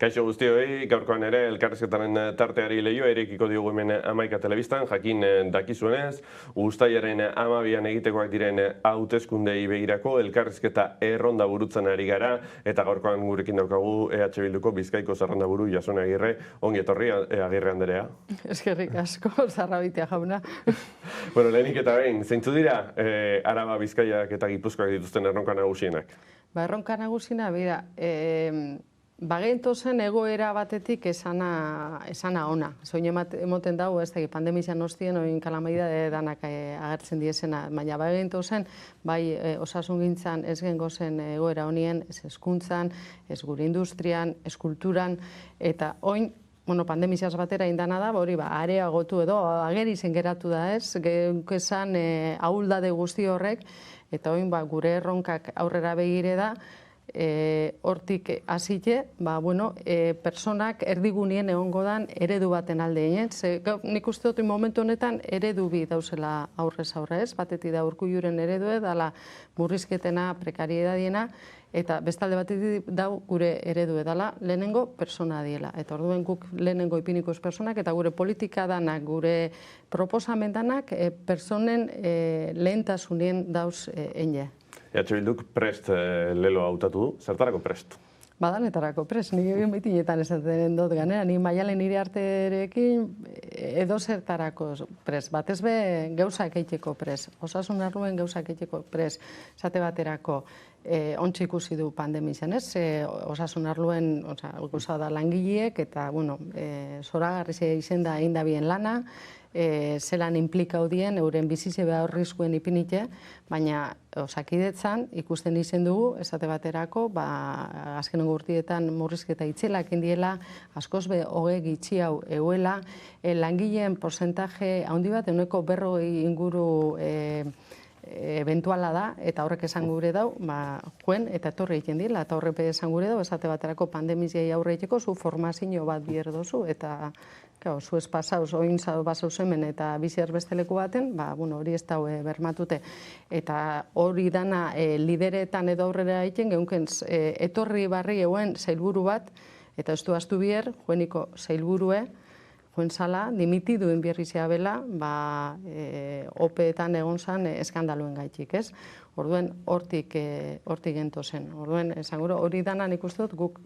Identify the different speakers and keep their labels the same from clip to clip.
Speaker 1: Kaixo guztioi, gaurkoan ere elkarrizketaren tarteari leihoa irekiko diogu hemen Hamaika Telebistan, jakin dakizuenez, uztailaren 12an egitekoak diren hauteskundei begirako elkarrizketa erronda burutzen ari gara, eta gaurkoan gurekin daukagu EH Bilduko Bizkaiko zerrendaburu Jasone Agirre. Ongi etorri, Agirre Anderea.
Speaker 2: Eskerrik asko, Zarrabitia jauna.
Speaker 1: Bueno, lehenik eta behin, zeintzu dira Araba, Bizkaiak eta Gipuzkoak dituzten erronka nagusienak?
Speaker 2: Erronka nagusina, bera, bagento zen egoera batetik esana ona. Zoin emoten dago, ez da, pandemizian ostien, oin kalamedida danak agertzen diezena. Baina bagento zen, bai osasun gintzan ez gengo zen egoera honien, ez hezkuntzan, ez gure industrian, ez kulturan, eta oin, pandemiziaz batera indana da, hori areagotu edo, ageri zen geratu da ez, geunkezan ahuldade guzti horrek, eta oin gure erronkak aurrera begire da, hortik hasite, personak erdigunien egongo dan eredu baten alde egin. Nik uste dut momentu honetan eredu bi dauzela aurrez aurre ez, batetik da Urkulluren eredue, dala murrizketena, prekariedadiena, eta bestalde batetik dau gure eredu edala, lehenengo persona diela. Eta orduen guk lehenengo ipinikoz personak, eta gure politika danak, gure proposamen danak, personen lehentasunien dauz ene.
Speaker 1: EH Bilduk prest lelo hautatu du, zertarako prest?
Speaker 2: Badanetarako prest, nik egin betinetan esaten dut ganera, ni Maialen nire arterekin edo zertarako prest, batez be gauzak eiteko prest, osasun arluen gauzak eiteko prest, esate baterako, ontsi ikusi du pandemizian, ez? Osasun arluen gauza da langileek, eta, zoragarri izen da egin da bien lana, zelan implikau dien, euren bizize behar horrizkuen ipinite, baina Osakidetzan ikusten izen dugu, esate baterako, azkenengo urtietan murrizketa itzelak indiela, askoz be hoge gitxi hau euela, langileen porcentaje handi bat, ehuneko 40 inguru eventuala da, eta horrek esan gure dau, joen eta etorri egiten dira, eta horrek esan gure dau, esate baterako pandemiziai aurre egiteko, zu formazio bat bier dozu, eta zu ez pasauz, oin basauz hemen eta bizi erbesteleku baten, hori ez dau bermatute. Eta hori dana lideretan edo aurrera egiten, geunken etorri barri euen zailburu bat, eta ez du astu bier, joeniko zailburue, joen zala, dimitiduen bierrizea bela, opeetan egon zan eskandaluen gaitik, ez? Orduen, hortik gento zen. Orduen, esan gure, hori dana nik uste dut guk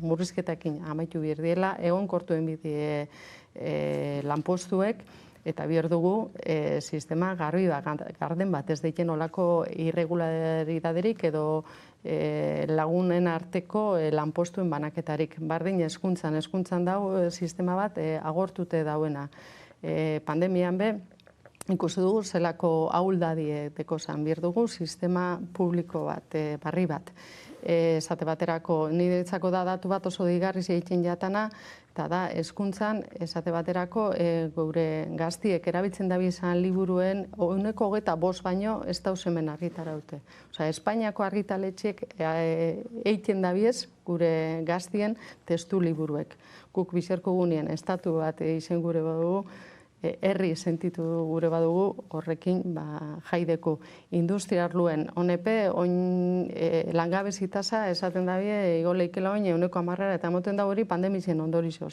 Speaker 2: murrizketakin amaitu bier diela, egon kortuen biti lanpostuek, eta bier dugu sistema garbi garden bat, ez deiken olako irregularidaderik edo lagunen arteko lanpostuen banaketarik. Bardin hezkuntzan dago sistema bat agortute dauena. Pandemian be, ikusi dugu zelako ahuldadie dekozan bier dugu sistema publiko bat, barri bat. Esate baterako, niretzako da datu bat oso digarriz egiten jatana, eta da, hezkuntzan, esate baterako, gure gaztiek erabiltzen dabizan liburuen, ehuneko 25 baino ez dauz hemen argitaraute. Espainiako argitaletxek egiten dabiez gure gaztien testu liburuek. Guk bizerko gunien, estatu bat izen gure badugu, herri sentitu gure badugu horrekin jaideku. Industriarluen honepe, oin langabezi tasa esaten dabie, igo leikela oin ehuneko 10 eta emoten da hori pandemizien ondorizo.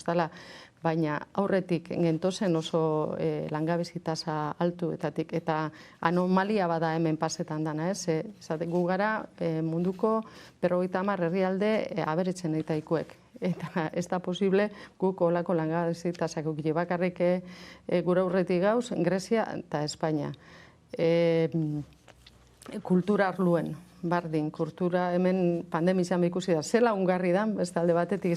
Speaker 2: Baina aurretik gentozen oso langabezi tasa altuetatik eta anomalia bada hemen pasetan dana, ez? Esaten gu gara munduko 50 herrialde aberetzen eitaikuek. Eta ez da posible guk olako langabezi tasak ukile bakarrik gure aurretik gauz, Grezia eta Espainia. Kultura arluen, bardin, kultura hemen pandemizian ikusi da, zela ungarri da, ez talde batetik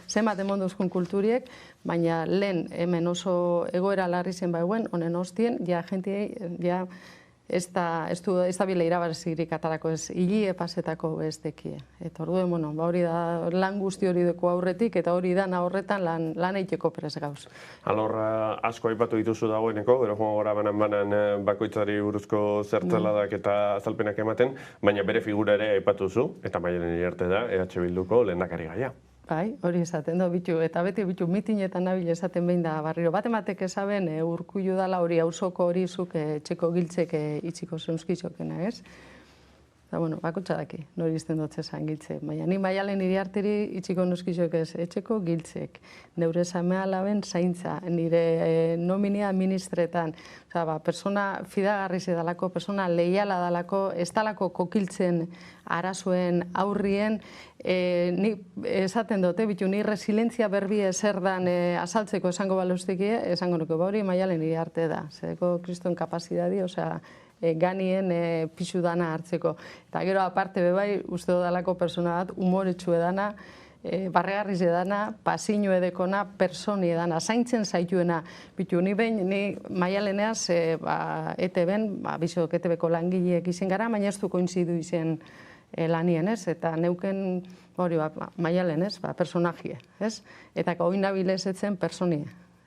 Speaker 2: zenbat emonduzkun kulturiek, baina lehen hemen oso egoera larri zen baiguen, honen ostien, jentiei, ez da bile irabazirik atarako ez, hilie pasetako ez dekie. Eta orduen, hori da lan guzti hori deko aurretik, eta hori da horretan lan eiteko prez gauz.
Speaker 1: Alorra asko aipatu dituzu dagoeneko, gero joan gora banan bakoitzari buruzko zertzeladak eta azalpenak ematen, baina bere figura ere aipatu zu, eta Maialen arte da, EH Bilduko lehendakari gaia.
Speaker 2: Bai, hori esaten da, eta beti mitinetan nabil esaten behin da barriro. Batematek esaben Urkullu dala hori auzoko hori zuk txeko giltzek itxiko zeunskizokena, ez? Eta, bueno, bakotxa daki, nori izten dut esan giltze. Baina, ni Maialen Iriarteri itxiko noskizok ez, etxeko giltzek. Neure seme alaben zaintza, nire nominia administretan. Osa, persona fidagarri zedalako, persona leiala dalako, ez dalako kokiltzen arazuen aurrien, ni esaten dute, bitu, ni resilientzia berbie zer dan azaltzeko esango baluztikie, esango nuke, hori Maialen Iriarte da. Zereko kriston kapazidadi, osea, ganien pixu dana hartzeko. Eta gero aparte bebai, uste dudalako persona bat, umoretsu edana, barregarriz edana, pasinu edekona, personi edana, zaintzen zaituena. Bitu, ni behin, ni Maialeneaz, ETB-en, bizok ETB-ko langileek izen gara, baina ez du koinzidu izen lanien, ez? Eta neuken, hori, Maialen, ez? Personajie, ez? Eta hori nabilez etzen personie.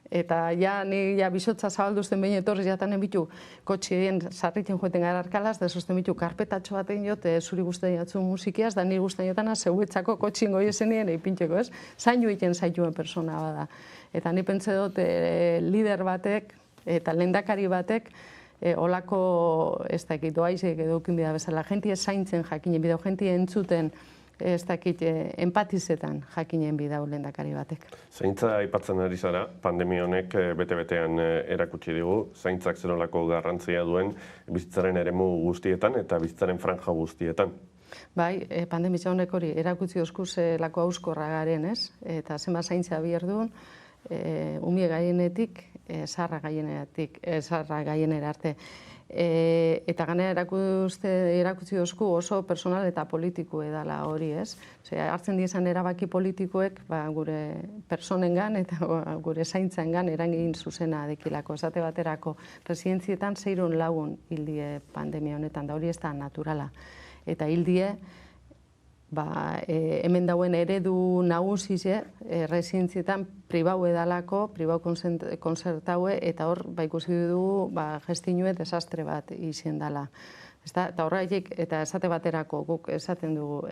Speaker 2: Eta ja, ni bizotza zabalduzten behin etorriz jatanen bitu kotxien sarritzen joeten gara arkalaz, da zozten bitu karpetatxo baten jot, zuri guztien jatzu musikiaz, da nire guztien jotana zeuetzako kotxien goi esenien eipintxeko, ez? Zain joiten zaituen persona bada. Eta ni pentsa dut lider batek eta lehendakari batek olako, ez dakit, doaizek edo ukin bida bezala, jentie zaintzen jakinen bideo, jentie entzuten, ez dakit, empatizetan jakinen bidau lehendakari batek.
Speaker 1: Zaintza aipatzen ari zara, pandemia honek bete-betean erakutsi digu, zaintzak zenolako garrantzia duen bizitzaren eremu guztietan eta bizitzaren franja guztietan.
Speaker 2: Bai, pandemia honek hori erakutsi oskuz lako hauskorra garen, ez? Eta zenba zaintza bierdun, umie gaienetik, zaharra gaienera arte. Eta ganera erakutsi dozku oso personal eta politiko edala hori, ez? Hartzen dizan erabaki politikoek gure personengan eta gure zaintzangan erangin zuzena adekilako. Esate baterako, residentzietan 600 lagun hildie pandemia honetan, da hori ez da naturala. Eta hildie, hemen dauen eredu nagusize, residentzietan pribau edalako, pribau konzertaue, eta hor, ikusi dugu, gestinue desastre bat izen dela. Eta horretik, eta esate baterako, guk esaten dugu,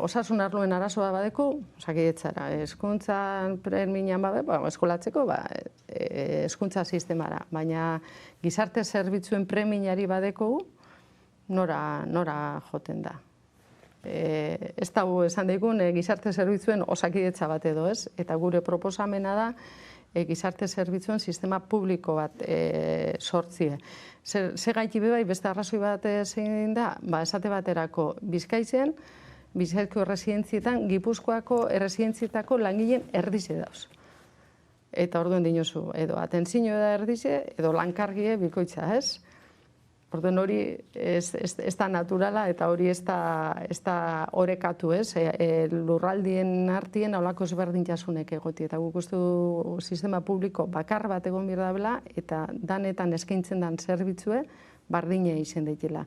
Speaker 2: osasun arloen arazoa badeko, osakidetzara, eskuntzan preminan bade, eskolatzeko, eskuntza sistemara, baina gizarte zerbitzuen preminari badeko, nora joten da. Ez dago esan daigun gizarte zerbitzuen osakidetza bat edo, ez? Eta gure proposamena da gizarte zerbitzuen sistema publiko bat sortzie. Ze gaiti bebai, beste arrazoi bat zein da, esate baterako Bizkaitzen, Bizkaiko erresidentzietan, Gipuzkoako erresidentzitako langileen erdize dauz. Eta orduen dinozu, edo atentzio da erdize, edo lankargie bikoitza, ez? Orduan hori ez da naturala eta hori ez da orekatu, ez? Lurraldien artien aulako ezberdintasunek egoti. Eta guk uste du sistema publiko bakar bat egon behar dabela eta danetan eskaintzen dan zerbitzue bardine izen daitela.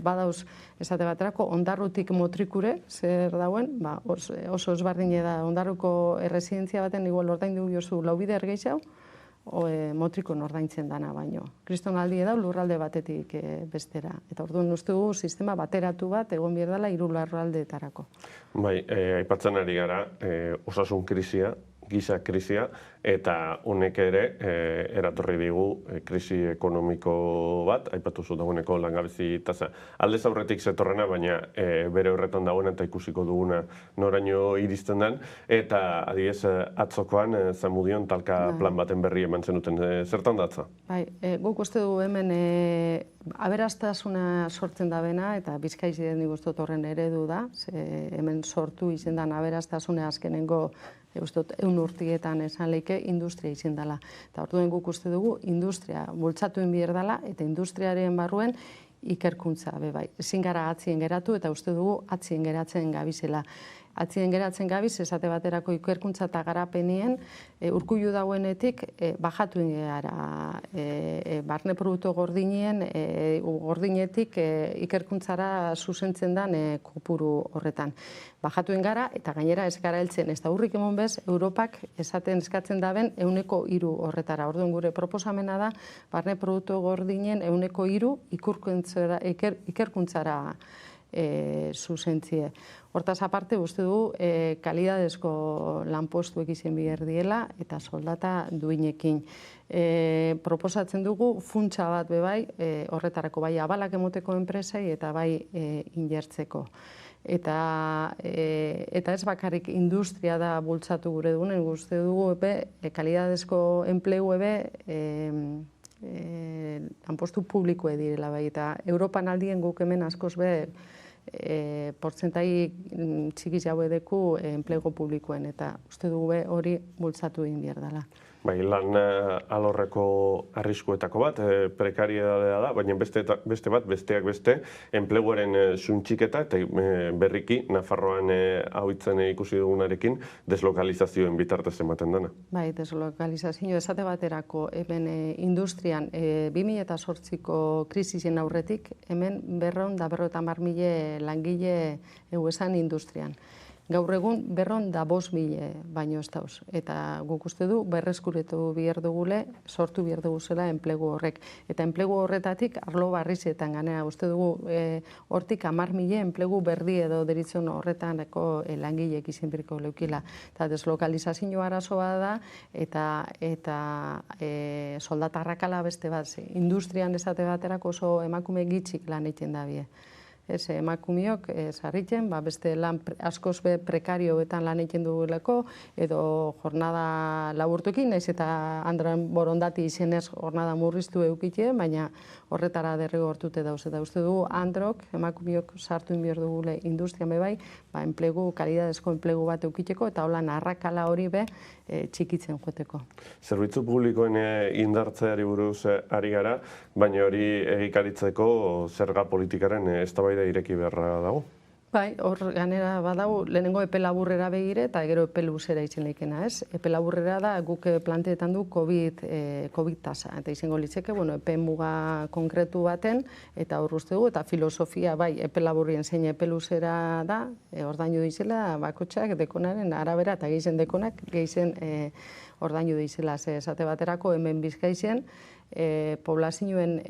Speaker 2: Badauz, esate baterako, ondarrutik motrikure, zer dauen, oso ezberdine da ondarruko erresidentzia baten, igual ordaindu jozu laubide ergeixau, motriko ordaintzen dana baino. Kristonaldi da lurralde batetik bestera. Eta orduan uste dugu sistema bateratu bat egon behar dela hiru lurraldeetarako.
Speaker 1: Bai, aipatzen ari gara, osasun krisia, giza krisia, eta honek ere eratorri digu krisi ekonomiko bat, aipatu zu dagoeneko langabezi tasa aldez aurretik zetorrena, baina bere horretan dagoena eta ikusiko duguna noraino iristen den, eta adibidez atzokoan Zamudion talka plan baten berri eman zenuten, zertan datza?
Speaker 2: Bai, guk uste dugu hemen aberastasuna sortzen da bena, eta Bizkaiz nik uste dut horren eredu da, hemen sortu izen dan aberastasuna azkenengo Eustot, 100 urtietan esan leike industria izin dela. Eta orduan guk uste dugu industria bultzatuen behar dela eta industriaren barruen ikerkuntza bebai. Ezin gara atzien geratu eta uste dugu atzien geratzen gabizela. Atzien geratzen gabiz, esate baterako ikerkuntza eta garapenien, urkullu dauenetik bajatuen gara. Barne produktu gordinien, gordinetik ikerkuntzara zuzentzen den kopuru horretan. Bajatuen gara eta gainera ez gara heltzen. Ez da hurrik emon bez, Europak esaten eskatzen daben 3% horretara. Orduan gure proposamena da, barne produktu gordinen 3% ikerkuntzara zuzentzie. Hortaz aparte, uste du, kalidadezko lanpostuek izan behar diela eta soldata duinekin. Proposatzen dugu funtsa bat bebai, horretarako bai abalak emoteko enpresei eta bai injertzeko. Eta ez bakarrik industria da bultzatu gure dugunen, uste dugu kalidadezko enplegu lanpostu publikoe direla bai. Eta Europan aldien guk hemen askoz portzentai txiki jaue deku enplegu publikoen, eta uste dugu hori bultzatu egin behar dela.
Speaker 1: Bai, lan alorreko arriskuetako bat, prekariedadea da, baina beste bat, besteak beste, enpleguaren suntxiketa eta berriki, Nafarroan hauitzen ikusi dugunarekin, deslokalizazioen bitartez ematen dena.
Speaker 2: Bai, deslokalizazio esate baterako, hemen industrian 2008ko krisisen aurretik, hemen 250.000 langile esan industrian. Gaur egun 205.000 baino ez dauz. Eta guk uste du berreskuretu behar dugule, sortu behar duguzela enplegu horrek. Eta enplegu horretatik arlo barrizietan ganea. Uste dugu hortik 10.000 enplegu berdi edo deritzen horretaneko langileek izin birko leukila. Eta deslokalizazio arazoa da eta soldatarrakala beste bat. Industrian esate baterako oso emakume gitxik lan egiten da bie. Emakumeok sarritzen, beste lan askoz prekarioetan lan egiten duguleko, edo jornada laburtuekin, naiz eta andran borondati izenez jornada murriztu eukite, baina horretara derrigortute dauz. Eta uste dugu androk, emakumeok sartu inbier dugule industrian bebai, enplegu, kalidadezko enplegu bat eukiteko, eta holan arrakala hori txikitzen joateko.
Speaker 1: Zerbitzu publikoen indartzeari buruz ari gara, baina hori egikaritzeko zerga politikaren eztabaida ireki beharra dago.
Speaker 2: Bai, hor ganera badago, lehenengo epe laburrera begire eta gero epe luzera itzen leikena, ez? Epe laburrera da guk planteetan du COVID tasa, eta izango litzeke, epe muga konkretu baten, eta hor uste dugu, eta filosofia, bai, epe laburrien zein epe luzera da, ordainu dizela, bakotxak dekonaren arabera, eta gehizen dekonak, gehizen ordainu dizela, esate baterako, hemen Bizkaizen, poblazioen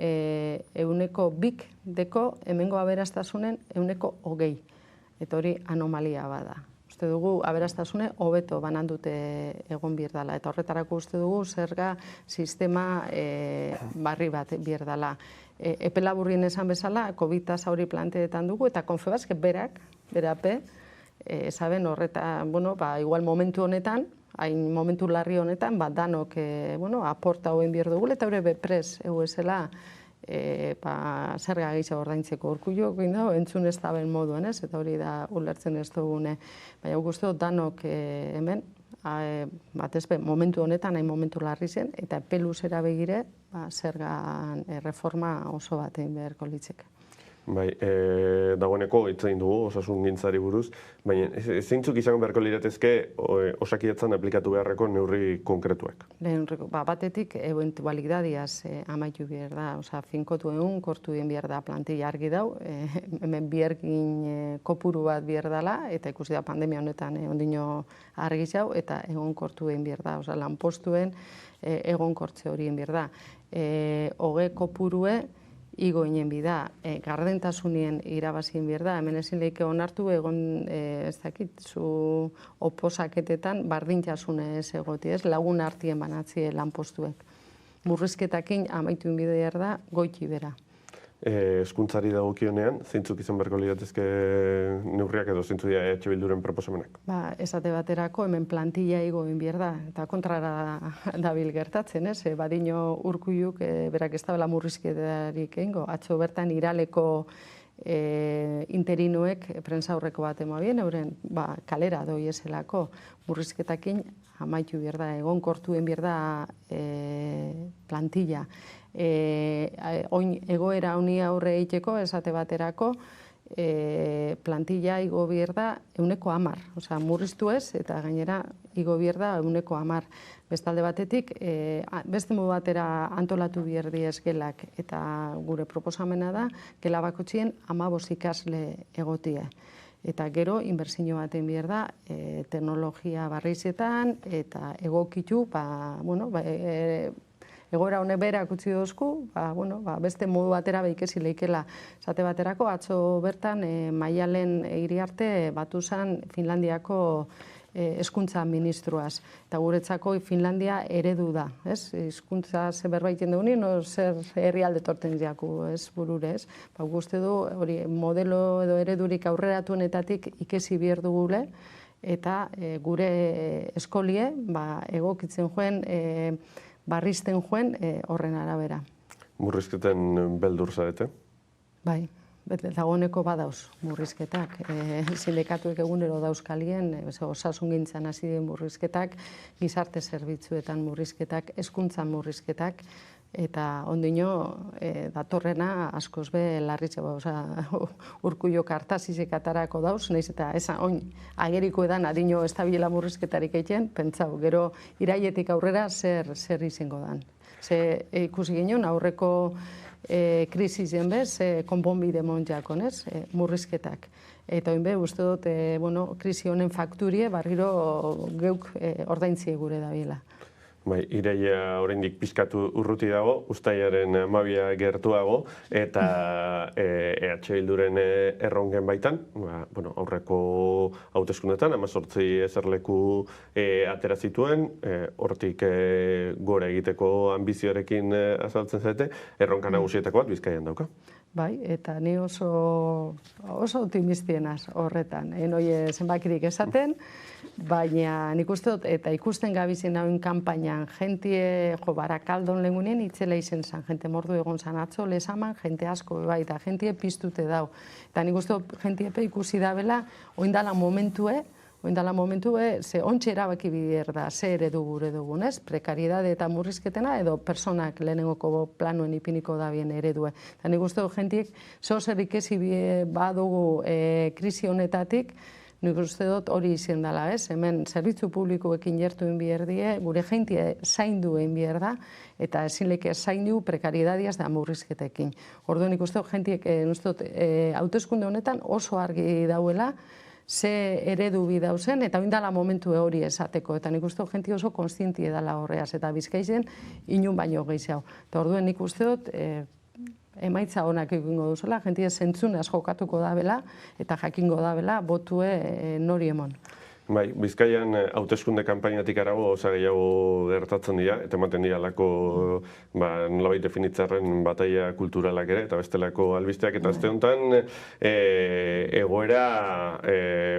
Speaker 2: 2% deko, hemengo aberastasunen 20%. Eta hori anomalia bada. Uste dugu, aberastasune hobeto banandute egon bierdala. Eta horretarako uste dugu zerga sistema barri bat bierdala. Epe laburrien esan bezala, COVID-tasa hori planteetan dugu, eta Confebask berape, esaben horreta, igual momentu honetan, hain momentu larri honetan, danok aporta hoen bier dugule, eta hori bepres esela zerga gehiago ordaintzeko. Urkulluk entzun ez da ben moduan, ez? Eta hori da ulertzen ez dugune. Baina guztu danok hemen, momentu honetan, hain momentu larri zen, eta epe luzera begire zerga reforma oso bat egin beharko litzeke.
Speaker 1: Bai, dagoeneko hitz egin dugu osasun gintzari buruz, baina zeintzuk izango beharko liratezke Osakidetzan aplikatu beharreko neurri konkretuak?
Speaker 2: Batetik eventualidadiaz amaitu behar da, finkotu egun, kortu egin behar da plantilla argi dau, hemen bihergin kopuru bat behar dela, eta ikusi da pandemia honetan ondino argi jau, eta egon kortu egin behar da, lanpostuen egon kortze hori egin behar da. Hoge kopurue, igo inen bida, gardentasunien irabazien behar da, hemen ezin lehike onartu egon, ez dakit, zu oposaketetan bardintasune ez egoti, ez, lagun artien banatzie lanpostuek. Murrizketakin amaitu inbidea da goiti bera.
Speaker 1: Hezkuntzari dagokionean, zeintzuk izan beharko liratezke neurriak edo zeintzuk dira EH Bilduren proposamenak?
Speaker 2: Esate baterako hemen plantilla igo egin behar da, eta kontrara dabil gertatzen, ez? Badino Urkulluk berak ez dabela murrizketarik egingo. Atzo bertan iraleko interinoek prensa aurreko bat emabien, euren kalera doi eselako murrizketakin amaitu behar da, egon kortuen behar da plantilla. Oin egoera honi aurre egiteko, esate baterako, plantilla igo behar da 110%, murriztu ez, eta gainera igo behar da 110%. Bestalde batetik, beste modu batera antolatu behar diez gelak, eta gure proposamena da, gela bakotxien 15 ikasle egotie. Eta gero, inbertsio baten behar da, teknologia barrizetan, eta egokitu, egoera honek berak utzi dozku, beste modu batera ikesi leikela. Esate baterako, atzo bertan Maialen Iriarte batu zen Finlandiako hezkuntza ministruaz. Eta guretzako Finlandia eredu da, ez? Hizkuntza ze berbaiten dugunin, zer herrialde torten diaku, ez burure, ez? Uste du, hori, modelo edo eredurik aurreratuenetatik ikesi behar dugule, eta gure eskolie egokitzen joen, barrizten joen horren arabera.
Speaker 1: Murrizketen beldur zarete?
Speaker 2: Bai. Dagoeneko badauz murrizketak. Sindikatuek egunero dauzkalien, osasungintzan hasi den murrizketak, gizarte zerbitzuetan murrizketak, hezkuntzan murrizketak, eta ondino datorrena askoz be larritxe, Urkullu kartasizek atarako dauz, nahiz eta oin ageriko edan adino estabilela murrizketarik egiten, pentsau, gero iraietik aurrera zer izango dan. Ze ikusi ginen aurreko krisisen bez, konponbide montzakon, ez, murrizketak. Eta oin be, uste dut, krisi honen fakturie barriro geuk ordaintzie gure dabiela.
Speaker 1: Bai, Iraila oraindik pizkatu urruti dago, uztailaren 12 gertuago, eta EH Bilduren erronken baitan, aurreko hauteskundetan, 18 eserleku atera zituen, hortik gora egiteko anbizioarekin azaltzen zaite, erronka nagusietako bat Bizkaian dauka.
Speaker 2: Bai, eta ni oso optimistienaz horretan. Enoie zenbakirik esaten, baina nik uste dut, eta ikusten gabizien hauen kanpainan, jentie, Barakaldon lehengunen, itzela izen zan, jente mordu egon zan atzo, lezaman, jente asko, bai, eta jentie piztute dau. Eta nik uste dut, jentiepe ikusi dabela, oindala momentue, ze ontsi erabaki bider da, ze eredu gure dugun, ez? Prekariedade eta murrizketena edo personak lehenengoko planuen ipiniko dabien eredue. Eta nik uste dut, jentiek, zer ikesi badugu krisi honetatik, nik uste dut hori izan dela, ez? Hemen zerbitzu publikoekin jertu behar die, gure jentie zaindu behar da, eta ezin leke zaindu prekariedadiaz da murrizketekin. Orduan nik uste dut, jentiek, hauteskunde honetan oso argi dauela, ze eredu bidauzen, eta oindala momentu hori esateko. Eta nik uste dut, jenti oso konstientie dela horreaz, eta Bizkaizen inun baino gehiago. Eta orduen nik uste dut, emaitza honak egingo duzela, jentie zentzunaz jokatuko dabela, eta jakingo dabela botue nori emon.
Speaker 1: Bai, Bizkaian hauteskunde kanpainatik arago osa gehiago gertatzen dira, eta ematen dira lako nolabait definitzarren bataia kulturalak ere, eta bestelako albisteak, eta azte honetan egoera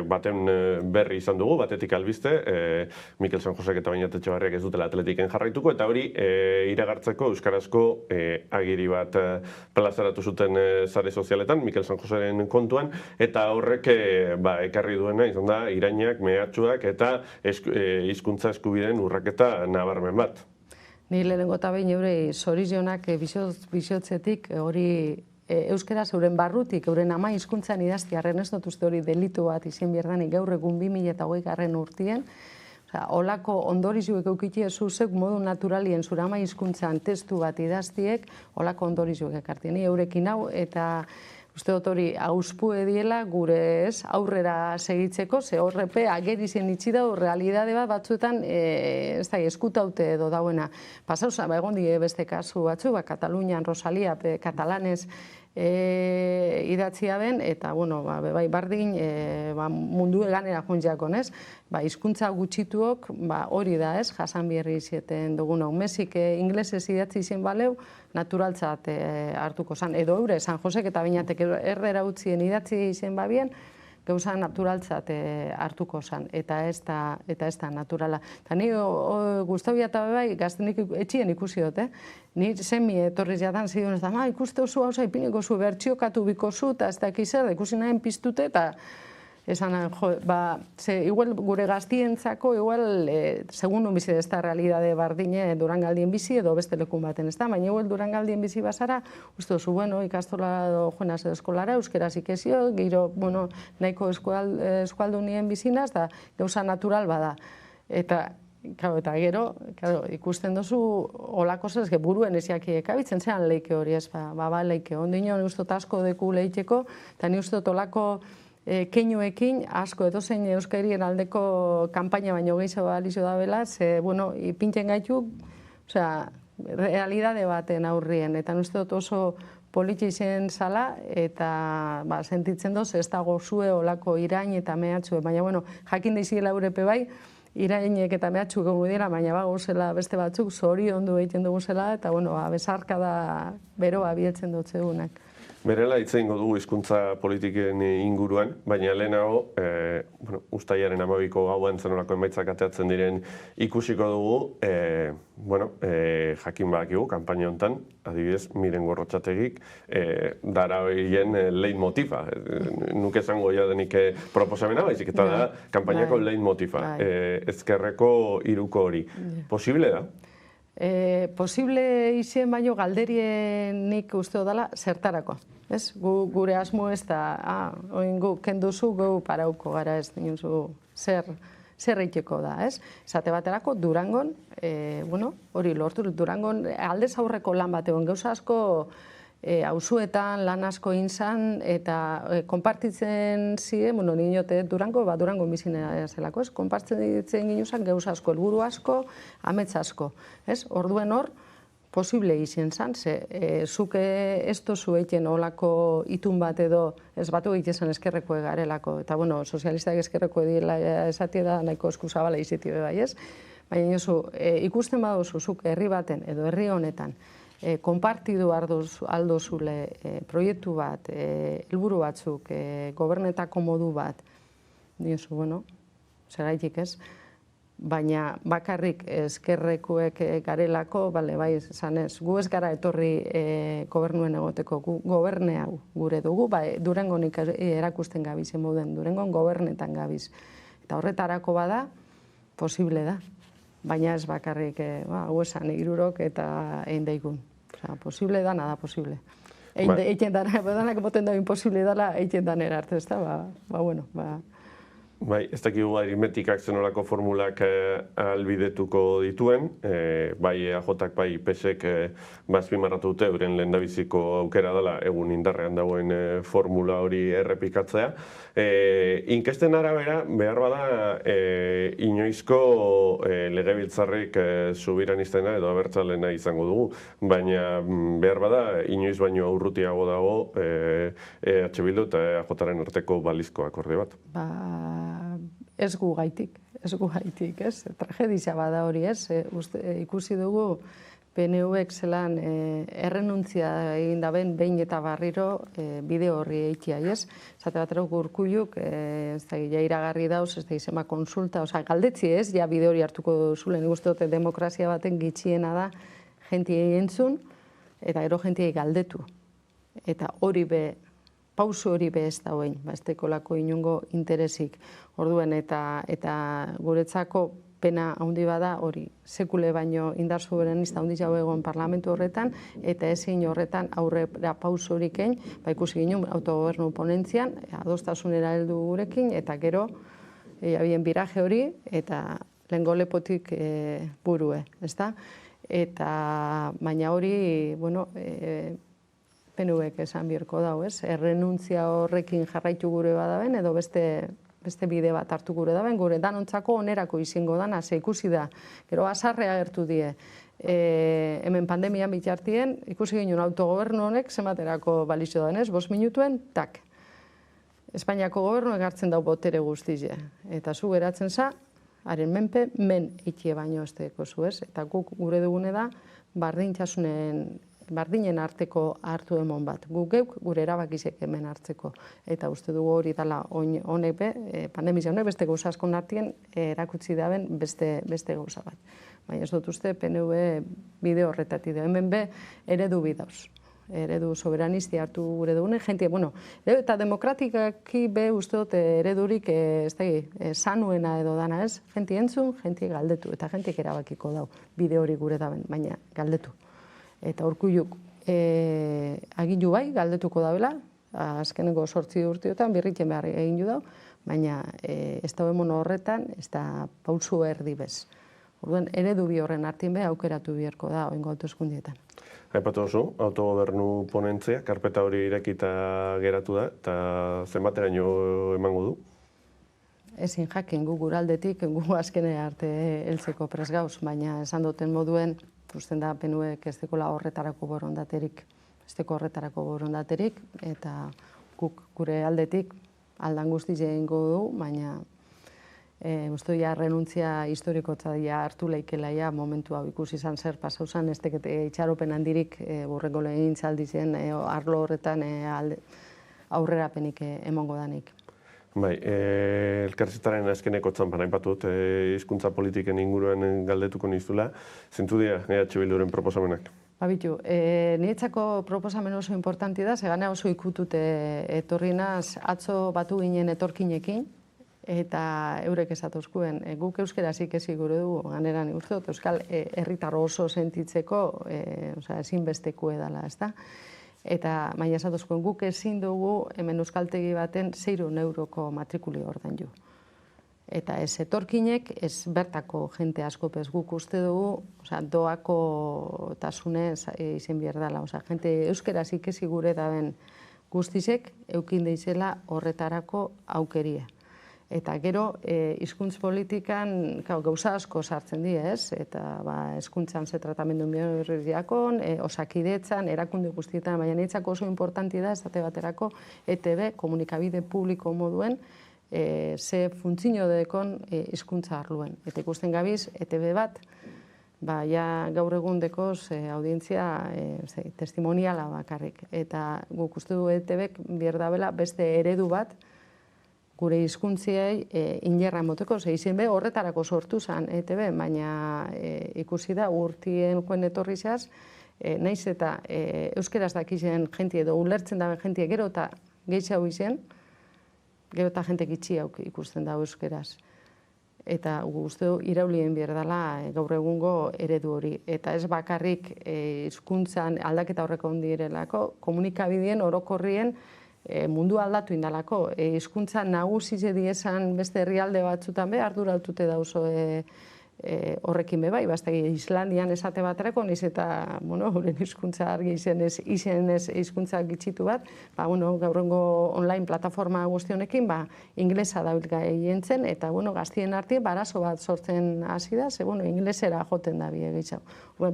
Speaker 1: baten berri izan dugu, batetik albiste, Mikel San Josek eta Bainat Etxebarriak ez dutela atletiken jarraituko, eta hori iragartzeko euskarazko agiri bat plazaratu zuten sare sozialetan, Mikel San Joseren kontuan, eta horrek ekarri duena izan da irainak, mehatxuak eta hizkuntza eskubideen urraketa nabarmen bat.
Speaker 2: Ni lehenengo eta behin eurei zorizionak bizotzetik hori euskaraz euren barrutik, euren ama hizkuntzan idaztiarren ez dut uste hori delitu bat izen bierdanik gaur egun 2020 urtien, olako ondorizuek eukitie zuzek modu naturalien zure ama hizkuntzan testu bat idaztiek, olako ondorizuek ekartien. Ni eurekin hau eta uste dut hori auspue diela gure aurrera segitzeko, ze horrepe agerizien itxi dau realidade bat batzuetan eskutaute edo dauena. Pasauza, egon die beste kasu batzu, Katalunian, Rosalia, katalanez idatzia ben, eta, bai, bardin mundu eganera jontzakon, ez? Hizkuntza gutxituok hori da, ez? Jasan bierri izieten dugun hau. Mesik inglesez idatzi izen baleu, naturaltzat hartuko zan. Edo eure, San Josek eta Bainatek errera utzien idatzi izen babien, gauza naturaltzat hartuko zan, eta ez da naturala. Eta ni guztabia eta bai, gaztenik etxien ikusi dut, ni semi etorriz jadan zidun ez da, ikuste oso hauza ipiniko zu, bertxiokatu biko zu, eta ez da zer, ikusi nahen piztute, eta esan, igual gure gaztientzako, igual, segun bizi ez da realidade bardine Durangaldien bizi edo beste lekun baten, ez da, baina igual Durangaldien bizi bazara, uste duzu, ikastola joanaz edo eskolara, euskeraz ikesio, gero, nahiko eskualdunien bizinaz, da gauza natural bada. Eta gero, ikusten duzu olako zez, buruen eziakiek abitzen zean leike hori ez, leike, ondino, ni uste asko deku leiteko, eta ni uste olako keinuekin, asko edozein euskarien aldeko kanpaina baino gehiago balizo da bela, ze, ipintzen gaitu, realidade baten aurrien, eta uste dut oso politxe izen zala, eta sentitzen doz, ez dago zue olako irain eta mehatxue, baina, bueno, jakin daizigela urepe bai, irainek eta mehatxu gongo dira, baina bagozela beste batzuk, zoriondu egiten dugu zela, eta, bueno, besarka da beroa bieltzen dut zegunak.
Speaker 1: Berela hitz egingo dugu hizkuntza politiken inguruan, baina lehenago, uztailaren 12ko gauan zenolako emaitzak ateatzen diren ikusiko dugu, jakin badakigu, kanpaina honetan, adibidez, Miren Gorrotxategik darabilen leitmotifa. Nuke esango jadenik proposamena, baizik eta da kanpainako leitmotifa. Ezkerreko hiruko hori. Posible da?
Speaker 2: Posible izen baino galderienik uste dela zertarako. Gure asmo ez da, oin gu kenduzu gu parauko gara ez dinuzu zer eiteko da, ez? Esate baterako Durangon, hori lortu, Durangon aldez aurreko lan bat egon gauza asko auzuetan lan asko inzan eta konpartitzen ziren, niote Durango, Durango bizinera zelako, ez? Konpartitzen ginuzan gauza asko, helburu asko, amets asko, ez? Orduen hor, posible izan zan, zuke ez dozu egiten olako itun bat edo, ez batu egiten eskerreko egarelako, eta, sozialistak eskerreko edila esatie da nahiko eskuzabala izitie bai, ez? Baina, ikusten baduzu zuk herri baten edo herri honetan, konpartidu aldozule proiektu bat, helburu batzuk, gobernetako modu bat, diozu, zeraitik ez, baina bakarrik eskerrekuek garelako, bai, zanez, gu ez gara etorri gobernuen egoteko, gu goberne hau gure dugu, Durangonik erakusten gabiz, emoden, Durangon gobernetan gabiz. Eta horretarako bada, posible da. Baina ez bakarrik, hau esan, hirurok eta egin daigun. Posible da, nada posible. Eiken dana, danak moten da imposible dela, eiken danera arte, ez da,
Speaker 1: Bai, ez dakigu aritmetikak zenolako formulak albidetuko dituen, bai EAJak, bai PSek azpimarratu dute, euren lehendabiziko aukera dela egun indarrean dagoen formula hori errepikatzea. Inkesten arabera, behar bada inoizko legebiltzarrik subiranistena edo abertzalena izango dugu, baina behar bada inoiz baino aurrutiago dago EH Bildu eta EAJaren arteko balizko akorde bat.
Speaker 2: Ez gu gaitik, ez? Tragedizia bada hori, ez? Ikusi dugu PNV-ek zelan errenuntzia egin daben behin eta barriro bide horri eitia, ez? Zate batera Urkulluk, ez da, ja iragarri dauz, ez da, izema konsulta, oza, galdetzi ez, ja bide hori hartuko zulen, ikuste dute demokrazia baten gitxiena da jentiei entzun, eta gero jentiei galdetu. Eta hori pausu hori be ez da hoen, ez dekolako inongo interesik. Orduen eta guretzako pena handi bada hori sekule baino indar soberanista handi jau egon parlamentu horretan, eta ezin horretan aurrera pausu horik egin, ikusi ginen autogobernu ponentzian, adostasunera heldu gurekin, eta gero habien biraje hori, eta lehengo lepotik burue, ez da? Eta baina hori, PNV-ek esan birko dau, ez? Errenuntzia horrekin jarraitu gure badaben, edo beste bide bat hartu gure daben, gure danontzako onerako izango dana, ze ikusi da. Gero azarrea agertu die. Hemen pandemian bitartien, ikusi ginen autogobernu honek zematerako balizio da, ez? 5 minutuen, tak. Espainiako gobernuek hartzen dau botere guztize. Eta zu geratzen za, haren menpe, men ikie baino ez deko zu, ez? Eta guk gure dugune da, bardinen arteko hartu emon bat. Guk geuk gure erabakizek hemen hartzeko. Eta uste dugu hori dala honek pandemizia honek beste gauza askon artien erakutsi daben beste gauza bat. Baina ez dut uste PNV bide horretatik da. Hemen eredu bidauz. Eredu soberanisti hartu gure dugune. Eta demokratikaki uste dut eredurik sanuena edo dana ez. Jenti entzun, jenti galdetu. Eta jentiek erabakiko dau bide hori gure daben, baina galdetu. Eta Urkulluk agindu bai, galdetuko dabela, azkeneko 8 urteotan birritzen behar egin du dau, baina ez da mono horretan, ez da pausu erdi bez. Orduan, eredu bi horren artin be aukeratu biherko da oingo hauteskundietan.
Speaker 1: Aipatu oso, autogobernu ponentzia, karpeta hori irekita geratu da, eta zenbateraino emango du?
Speaker 2: Ezin jakin gu guraldetik, gu azkenera arte heltzeko presgauz, baina esan duten moduen Usten da PNUek ez dekola horretarako borondaterik, eta guk gure aldetik aldan guztiz egingo du, baina uste ja renuntzia historikotza hartu leikela ja momentu hau ikusi izan zer pasau zen, ez teket itxaropen handirik burreko legintzaldizen arlo horretan aurrerapenik emongo danik.
Speaker 1: Bai, elkarrizketaren azkeneko txanpan aipatut, hizkuntza politiken inguruan galdetuko nizula, zentu dira Bilduren proposamenak?
Speaker 2: Bitu, niretzako proposamen oso importanti da, zegana oso ikutut etorri naz, atzo batu ginen etorkinekin, eta eurek esatozkuen, guk euskaraz ikesi gure dugu, ganeran uste dut, euskal herritar oso sentitzeko ezinbesteko edala, ez da? Eta baina esatozkuen guk ezin dugu hemen euskaltegi baten 600 euroko matrikuli ordaindu. Eta ez etorkinek, ez bertako jente asko pez guk uste dugu, doako tasunez izen behar dela. Jente euskaraz ikesi gure daben guztizek eukin deizela horretarako aukeria. Eta gero, hizkuntz politikan gauza asko sartzen di, ez? Eta hezkuntzan ze tratamendu biologikoan, osakidetzan, erakunde guztietan, baina niretzako oso importanti da, esate baterako, ETB, komunikabide publiko moduen, ze funtzio dekon hizkuntza arluen. Eta ikusten gabiz, ETB bat, gaur egun dekoz audientzia testimoniala bakarrik. Eta guk uste du ETBek bierdabela beste eredu bat, gure hizkuntziei inerra emoteko, izen be horretarako sortu zen ETB, baina ikusi da urtien koen etorrizaz, naiz eta euskeraz dakizen jentie edo ulertzen daben jentie gero eta gehiago izen, gero eta jente gitxi ikusten da euskeraz. Eta uste du iraulien behar dela gaur egungo eredu hori. Eta ez bakarrik hizkuntzan aldaketa horreko ondirelako, komunikabideen orokorrien mundu aldatu indalako. Hizkuntza nagusi diesan beste herrialde batzutan be, ardurautute dauzo horrekin be bai, Islandian esate baterako, niz eta, horren hizkuntza argi izenez hizkuntza gitxitu bat, gaurrengo online plataforma guztionekin, inglesa dabil gehientzen, eta, gaztien arti, barazo bat sortzen hasi da, ze, inglesera joten da bie gehiago.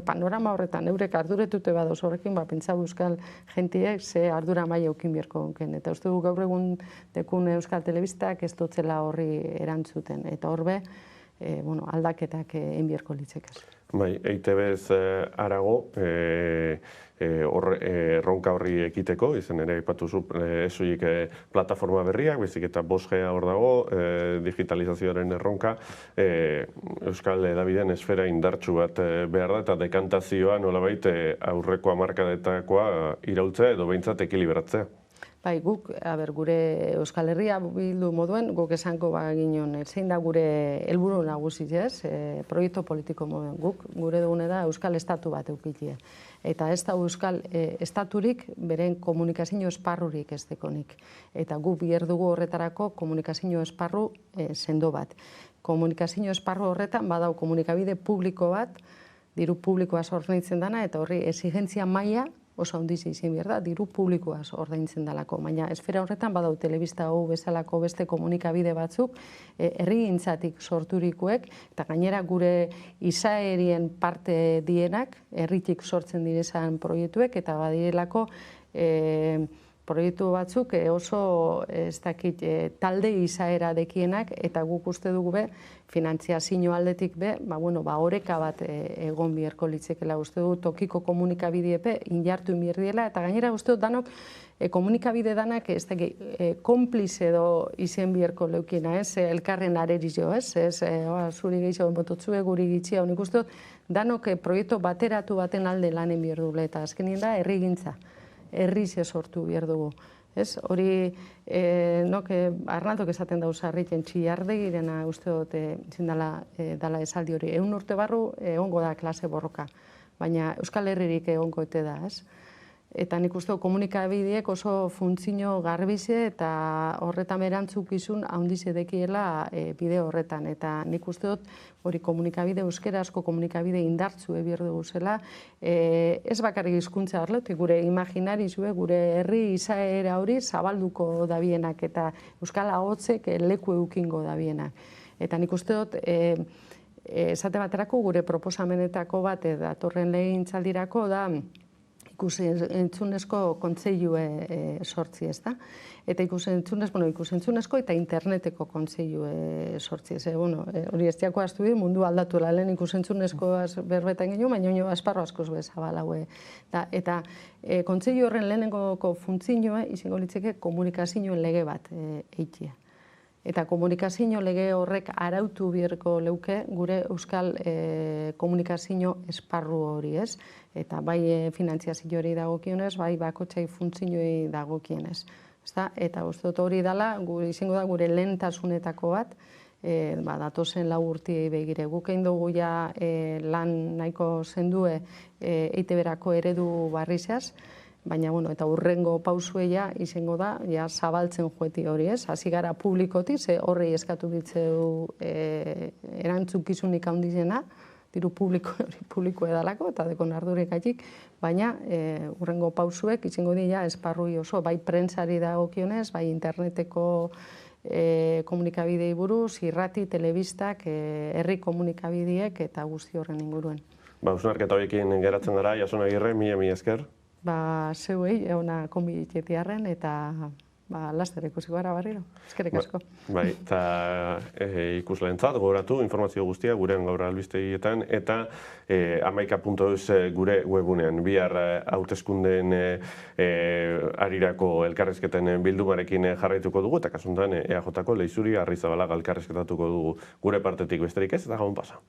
Speaker 2: Panorama horretan, eurek arduretute badoz horrekin, pentsa euskal jentiek ze ardura maila eukin bierko onken. Eta uste du gaur egun dekun euskal telebistak ez dutzela horri erantzuten. Eta horbe, aldaketak enbierko litzekaz.
Speaker 1: Bai, EITB-ez arago, erronka horri ekiteko, izan ere aipatu zu esoik plataforma berriak, bezik eta 5G hor dago, digitalizazioaren erronka, Euskal Hedabideen esfera indartsu bat behar da, eta dekantazioa nolabait aurreko hamarkadetakoa iraultzea edo behintzat ekiliberatzea.
Speaker 2: Bai, guk, gure Euskal Herria bildu moduen, guk esango ginen, zein da gure helburu nagusi, ez? Proiektu politiko moduen. Guk, gure dugune da Euskal Estatu bat eukitie. Eta ez da Euskal Estaturik beren komunikazio esparrurik ez dekonik. Eta guk biher dugu horretarako komunikazio esparru sendo bat. Komunikazio esparru horretan badau komunikabide publiko bat, diru publikoa ordaintzen dana, eta horri exigentzia maila oso handiz izin behar da, diru publikoaz ordaintzen dalako. Baina esfera horretan badau telebista hau bezalako beste komunikabide batzuk, herrigintzatik sorturikoek, eta gainera gure izaerien parte dienak, herritik sortzen direzan proiektuek, eta badirelako proiektu batzuk oso ez dakit talde izaera dekienak, eta guk uste dugu be, finantziazio aldetik be, oreka bat egon biherko litzekela uste du tokiko komunikabidiepe injartu inbirdiela, eta gainera uste dut danok komunikabide danak ez dakit konpliz edo izen biherko leukina, ez, elkarren arerizio, ez, zuri gehiago enbototzue, guri gitxia, honik uste dut, danok proiektu bateratu baten alde lanen bierdule, eta azkenien da herrigintza. Herrize sortu behar dugu. Hori, Arnaldok esaten dauz harritzen txillardegirena uste dut dala esaldi hori. 100 urte barru egongo da klase borroka, baina Euskal Herririk egongo ete da, ez? Eta nik uste komunikabideek oso funtzio garbize eta horretan erantzukizun handiz edekiela bide horretan. Eta nik uste dut hori komunikabide, euskerazko komunikabide indartzu ebir dugu zela, ez bakarrik hizkuntza arlotik, gure imaginarizue, gure herri izaera hori zabalduko dabienak eta euskal ahotzek leku eukingo dabienak. Eta nik uste dut esate baterako gure proposamenetako bat datorren legegintzaldirako da ikus-entzunezko kontseilue sortzi, ez da? Eta ikus-entzunezko eta interneteko kontseilue sortzi, ez. Hori ez diako astu mundu aldatuela, lehen ikus-entzunezkoaz berbetan ginen, baina esparro askoz bezabalaue. Eta kontseilu horren lehenengoko funtzioa izango litzake komunikazioen lege bat eitia. Eta komunikazio lege horrek arautu beharko leuke gure euskal komunikazio esparru hori, ez? Eta bai finantziazio hori dagokionez, bai bakoitzai funtzioi dagokienez. Eta uste dut hori dela, izango da gure lehentasunetako bat, datozen 4 urteei begira. Guk egin dugu ja lan nahiko zendue EITB-erako eredu barrizaz, baina, eta hurrengo pausuea izango da, ja zabaltzen joeti hori, ez? Hasi gara publikotik, ze horrei eskatu ditzeu erantzukizunik handizena, diru publiko edalako, eta dekon ardurikatik, baina hurrengo pausuek izango dira esparrui oso, bai prentsari dagokionez, bai interneteko komunikabidei buruz, irrati, telebistak, herri komunikabideek eta guzti horren inguruen.
Speaker 1: Hausnarketa horiekin geratzen gara, Jason Agirre, mila esker.
Speaker 2: Zeuei, ona konbiditietiarren, eta laster ikusiko gara barriro. Eskerrik asko.
Speaker 1: Bai, eta ikusleentzat gogoratu informazio guztia gurean gaur albistegietan eta 11.eus gure webunean. Bihar hauteskundeen arirako elkarrizketen bildumarekin jarraituko dugu, eta kasuntan EAJ-ko Leixuri Arrizabalaga elkarrizketatuko dugu gure partetik besterik ez, eta gabon pasa.